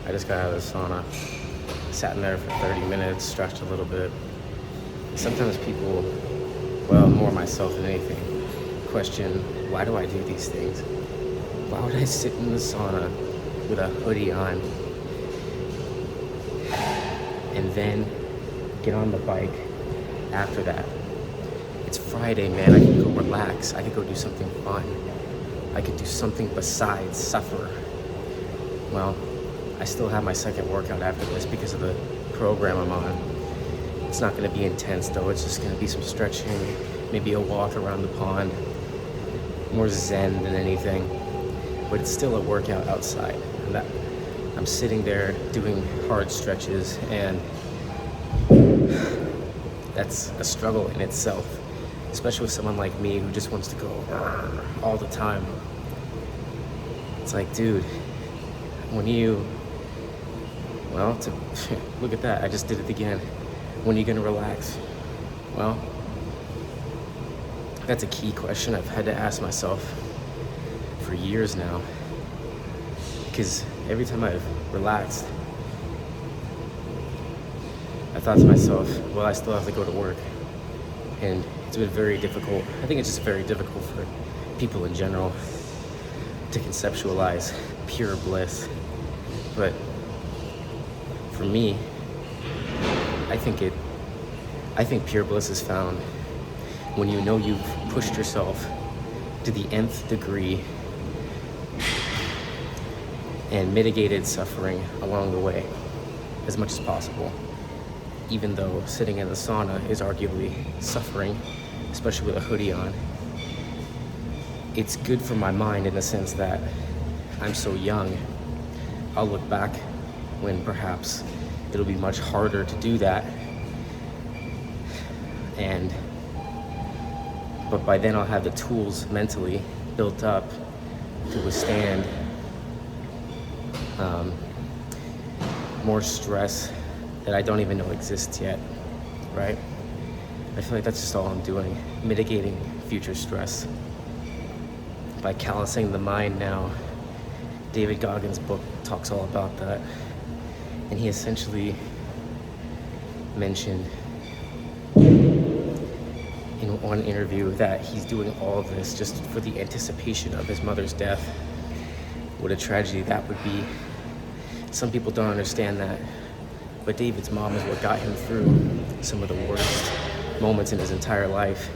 I just got out of the sauna, sat in there for 30 minutes, stretched a little bit. Sometimes people, well, more myself than anything, question, why do I do these things? Why would I sit in the sauna with a hoodie on and then get on the bike after that? It's Friday, man. I could go relax. I could go do something fun. I could do something besides suffer. Well, I still have my second workout after this because of the program I'm on. It's not gonna be intense though. It's just gonna be some stretching, maybe a walk around the pond. More zen than anything. But it's still a workout outside. And I'm sitting there doing hard stretches, and that's a struggle in itself, especially with someone like me who just wants to go all the time. It's like, dude, when you, well, look at that, I just did it again. When are you gonna relax? Well, that's a key question I've had to ask myself for years now, because every time I've relaxed, I thought to myself, well, I still have to go to work. And it's been very difficult. I think it's just very difficult for people in general to conceptualize pure bliss. But for me, I think pure bliss is found when you know you've pushed yourself to the nth degree and mitigated suffering along the way as much as possible. Even though sitting in the sauna is arguably suffering, especially with a hoodie on, it's good for my mind in the sense that I'm so young. I'll look back when perhaps it'll be much harder to do that. But by then I'll have the tools mentally built up to withstand more stress that I don't even know exists yet, right? I feel like that's just all I'm doing, mitigating future stress by callousing the mind now. David Goggins' book talks all about that, and he essentially mentioned in one interview that he's doing all of this just for the anticipation of his mother's death. What a tragedy that would be. Some people don't understand that, but David's mom is what got him through some of the worst moments in his entire life.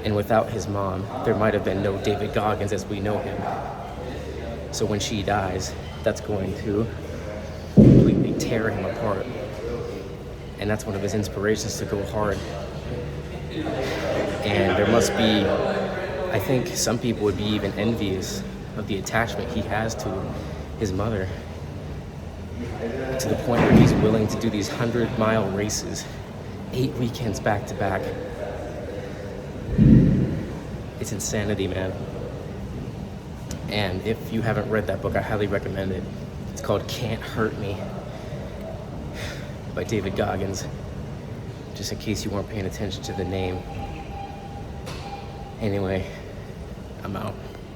And without his mom, there might have been no David Goggins as we know him. So when she dies, that's going to completely tear him apart. And that's one of his inspirations to go hard. And there must be, I think some people would be even envious of the attachment he has to his mother, to the point where he's willing to do these 100-mile races, 8 weekends back to back. It's insanity, man. And if you haven't read that book, I highly recommend it. It's called Can't Hurt Me by David Goggins, just in case you weren't paying attention to the name. Anyway, I'm out.